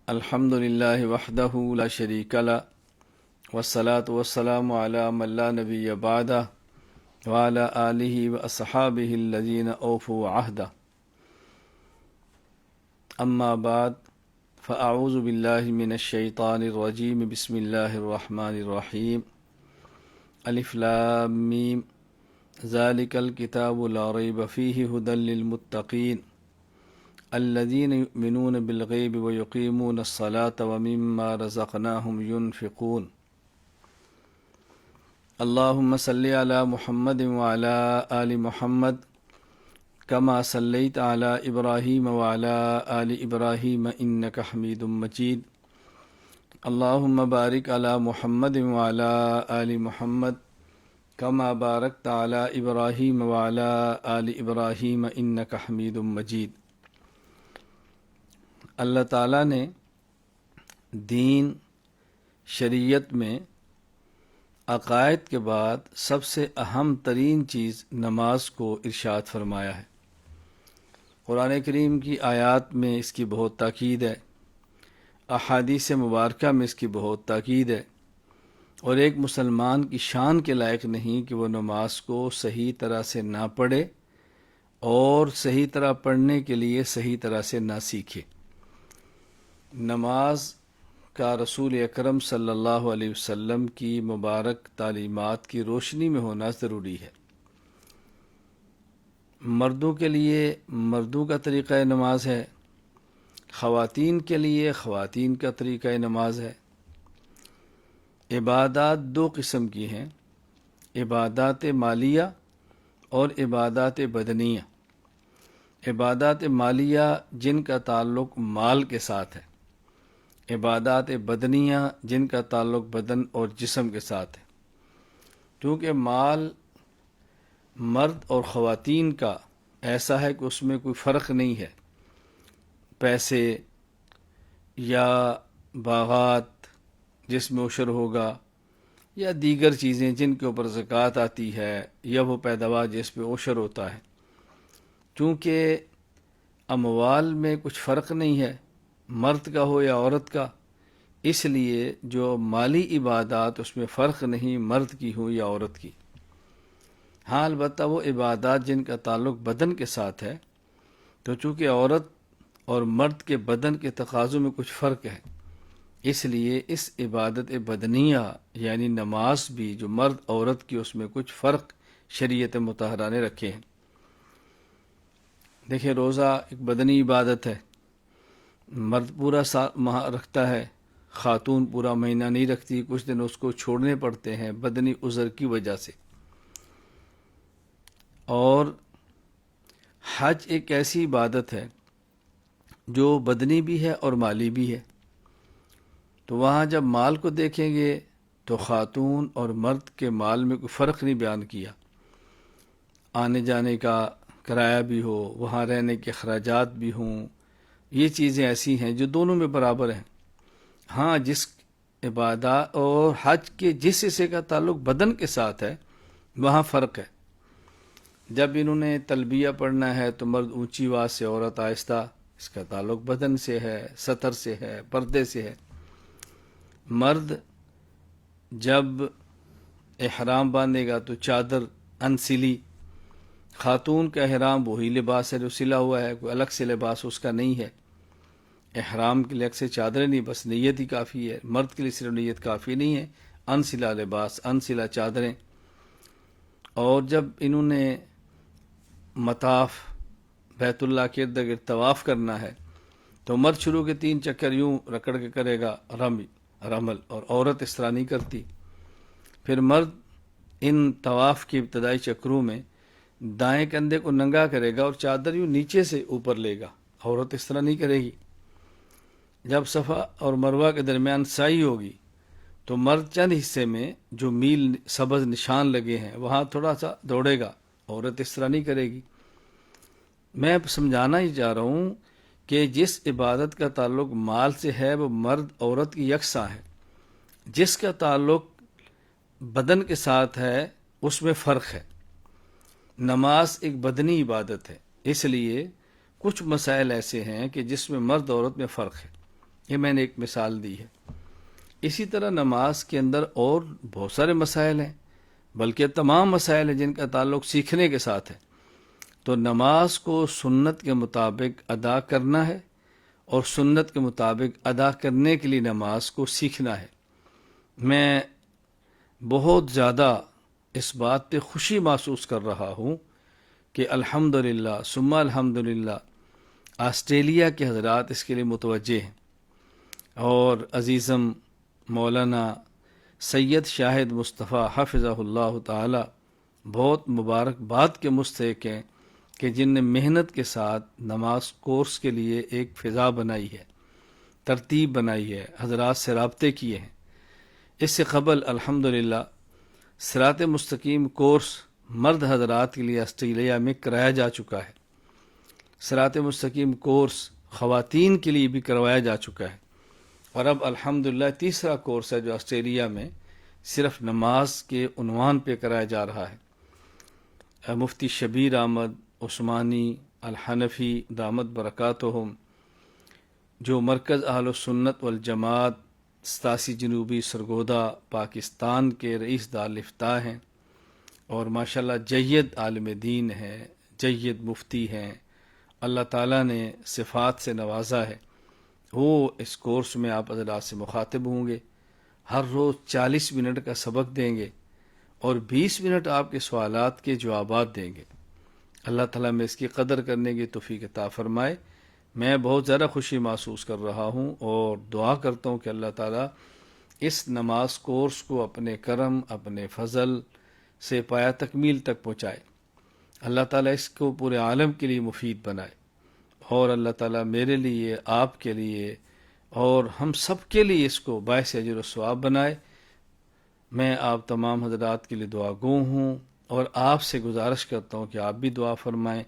الحمد للہ وحدہ لا شریک لہ والصلاة والسلام علی من لا نبی بعدہ وعلی آلہ واصحابہ الذین اوفوا عہدہ اما بعد فاعوذ باللہ من الشیطان الرجیم بسم اللہ الرحمن الرحیم الف لام میم ذالک الکتاب لا ریب فیہ ھدی للمتقین الذين يؤمنون بالغيب ويقيمون الصلاة ومما رزقناهم ينفقون اللهم صل على محمد وعلى آل محمد كما صليت على إبراهيم وعلى آل إبراهيم إنك حميد مجيد اللهم بارك على محمد وعلى آل محمد كما باركت على إبراهيم وعلى آل إبراهيم إنك حميد مجيد۔ اللہ تعالیٰ نے دین شریعت میں عقائد کے بعد سب سے اہم ترین چیز نماز کو ارشاد فرمایا ہے۔ قرآن کریم کی آیات میں اس کی بہت تاکید ہے، احادیث مبارکہ میں اس کی بہت تاکید ہے، اور ایک مسلمان کی شان کے لائق نہیں کہ وہ نماز کو صحیح طرح سے نہ پڑھے اور صحیح طرح پڑھنے کے لیے صحیح طرح سے نہ سیکھے۔ نماز کا رسول اکرم صلی اللہ علیہ وسلم کی مبارک تعلیمات کی روشنی میں ہونا ضروری ہے۔ مردوں کے لیے مردوں کا طریقہ نماز ہے، خواتین کے لیے خواتین کا طریقہ نماز ہے۔ عبادات دو قسم کی ہیں، عبادات مالیہ اور عبادات بدنیہ۔ عبادات مالیہ جن کا تعلق مال کے ساتھ ہے، عبادات بدنیہ جن کا تعلق بدن اور جسم کے ساتھ ہے۔ کیونکہ مال مرد اور خواتین کا ایسا ہے کہ اس میں کوئی فرق نہیں ہے، پیسے یا باغات جس میں عشر ہوگا یا دیگر چیزیں جن کے اوپر زکوٰۃ آتی ہے یا وہ پیداوار جس پہ عشر ہوتا ہے۔ چونکہ اموال میں کچھ فرق نہیں ہے، مرد کا ہو یا عورت کا، اس لیے جو مالی عبادات اس میں فرق نہیں مرد کی ہو یا عورت کی۔ ہاں البتہ وہ عبادات جن کا تعلق بدن کے ساتھ ہے، تو چونکہ عورت اور مرد کے بدن کے تقاضوں میں کچھ فرق ہے، اس لیے اس عبادت بدنیہ یعنی نماز بھی جو مرد عورت کی اس میں کچھ فرق شریعت مطہرہ نے رکھے ہیں۔ دیکھیں، روزہ ایک بدنی عبادت ہے، مرد پورا ماہ رکھتا ہے، خاتون پورا مہینہ نہیں رکھتی، کچھ دن اس کو چھوڑنے پڑتے ہیں بدنی عذر کی وجہ سے۔ اور حج ایک ایسی عبادت ہے جو بدنی بھی ہے اور مالی بھی ہے۔ تو وہاں جب مال کو دیکھیں گے تو خاتون اور مرد کے مال میں کوئی فرق نہیں بیان کیا، آنے جانے کا کرایہ بھی ہو، وہاں رہنے کے اخراجات بھی ہوں، یہ چیزیں ایسی ہیں جو دونوں میں برابر ہیں۔ ہاں جس عبادات اور حج کے جس حصے کا تعلق بدن کے ساتھ ہے وہاں فرق ہے۔ جب انہوں نے تلبیہ پڑھنا ہے تو مرد اونچی آواز سے، عورت آہستہ، اس کا تعلق بدن سے ہے، سطر سے ہے، پردے سے ہے۔ مرد جب احرام باندھے گا تو چادر انسلی، خاتون کا احرام وہی لباس ہے جو سلا ہوا ہے، کوئی الگ سے لباس اس کا نہیں ہے۔ احرام کے لیے اکثر چادریں نہیں، بس نیت ہی کافی ہے۔ مرد کے لیے صرف نیت کافی نہیں ہے، انسلا لباس، انسلا چادریں۔ اور جب انہوں نے مطاف بیت اللہ کے ارد گرد طواف کرنا ہے تو مرد شروع کے 3 چکر یوں رکڑ کے کرے گا، رمل، اور عورت اس طرح نہیں کرتی۔ پھر مرد ان طواف کے ابتدائی چکروں میں دائیں کندھے کو ننگا کرے گا اور چادر یوں نیچے سے اوپر لے گا، عورت اس طرح نہیں کرے گی۔ جب صفا اور مروہ کے درمیان سعی ہوگی تو مرد چند حصے میں جو میل سبز نشان لگے ہیں وہاں تھوڑا سا دوڑے گا، عورت اس طرح نہیں کرے گی۔ میں سمجھانا ہی چاہ رہا ہوں کہ جس عبادت کا تعلق مال سے ہے وہ مرد عورت کی یکساں ہے، جس کا تعلق بدن کے ساتھ ہے اس میں فرق ہے۔ نماز ایک بدنی عبادت ہے، اس لیے کچھ مسائل ایسے ہیں کہ جس میں مرد عورت میں فرق ہے۔ یہ میں نے ایک مثال دی ہے۔ اسی طرح نماز کے اندر اور بہت سارے مسائل ہیں، بلکہ تمام مسائل ہیں جن کا تعلق سیکھنے کے ساتھ ہے۔ تو نماز کو سنت کے مطابق ادا کرنا ہے، اور سنت کے مطابق ادا کرنے کے لیے نماز کو سیکھنا ہے۔ میں بہت زیادہ اس بات پہ خوشی محسوس کر رہا ہوں کہ الحمدللہ ثم الحمدللہ آسٹریلیا کے حضرات اس کے لیے متوجہ ہیں، اور عزیزم مولانا سید شاہد مصطفیٰ حفظہ اللہ تعالی بہت مبارکباد کے مستحق ہیں کہ جن نے محنت کے ساتھ نماز کورس کے لیے ایک فضا بنائی ہے، ترتیب بنائی ہے، حضرات سے رابطے کیے ہیں۔ اس سے قبل الحمدللہ صراط مستقیم کورس مرد حضرات کے لیے آسٹریلیا میں کرایا جا چکا ہے، صراط مستقیم کورس خواتین کے لیے بھی کروایا جا چکا ہے، اور اب الحمدللہ تیسرا کورس ہے جو آسٹریلیا میں صرف نماز کے عنوان پہ کرایا جا رہا ہے۔ مفتی شبیر احمد عثمانی الحنفی دامت برکاتہم، جو مرکز اہل سنت والجماعت 87 جنوبی سرگودا پاکستان کے رئیس دارالفتاء ہیں، اور ماشاءاللہ جید عالم دین ہیں، جید مفتی ہیں، اللہ تعالیٰ نے صفات سے نوازا ہے۔ وہ اس کورس میں آپ حضرات سے مخاطب ہوں گے، ہر روز 40 منٹ کا سبق دیں گے، اور 20 منٹ آپ کے سوالات کے جوابات دیں گے۔ اللہ تعالیٰ میں اس کی قدر کرنے کی توفیق عطا فرمائے۔ میں بہت زیادہ خوشی محسوس کر رہا ہوں، اور دعا کرتا ہوں کہ اللہ تعالیٰ اس نماز کورس کو اپنے کرم، اپنے فضل سے پایہ تکمیل تک پہنچائے۔ اللہ تعالیٰ اس کو پورے عالم کے لیے مفید بنائے، اور اللہ تعالیٰ میرے لیے، آپ کے لیے، اور ہم سب کے لیے اس کو باعث اجر و ثواب بنائے۔ میں آپ تمام حضرات کے لیے دعا گو ہوں، اور آپ سے گزارش کرتا ہوں کہ آپ بھی دعا فرمائیں۔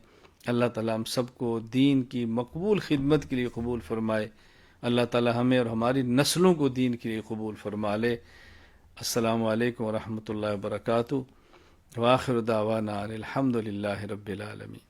اللہ تعالیٰ ہم سب کو دین کی مقبول خدمت کے لیے قبول فرمائے۔ اللہ تعالیٰ ہمیں اور ہماری نسلوں کو دین کے لیے قبول فرما لے۔ السلام علیکم ورحمۃ اللہ وبرکاتہ، وآخر دعوانا الحمد للہ رب العالمین۔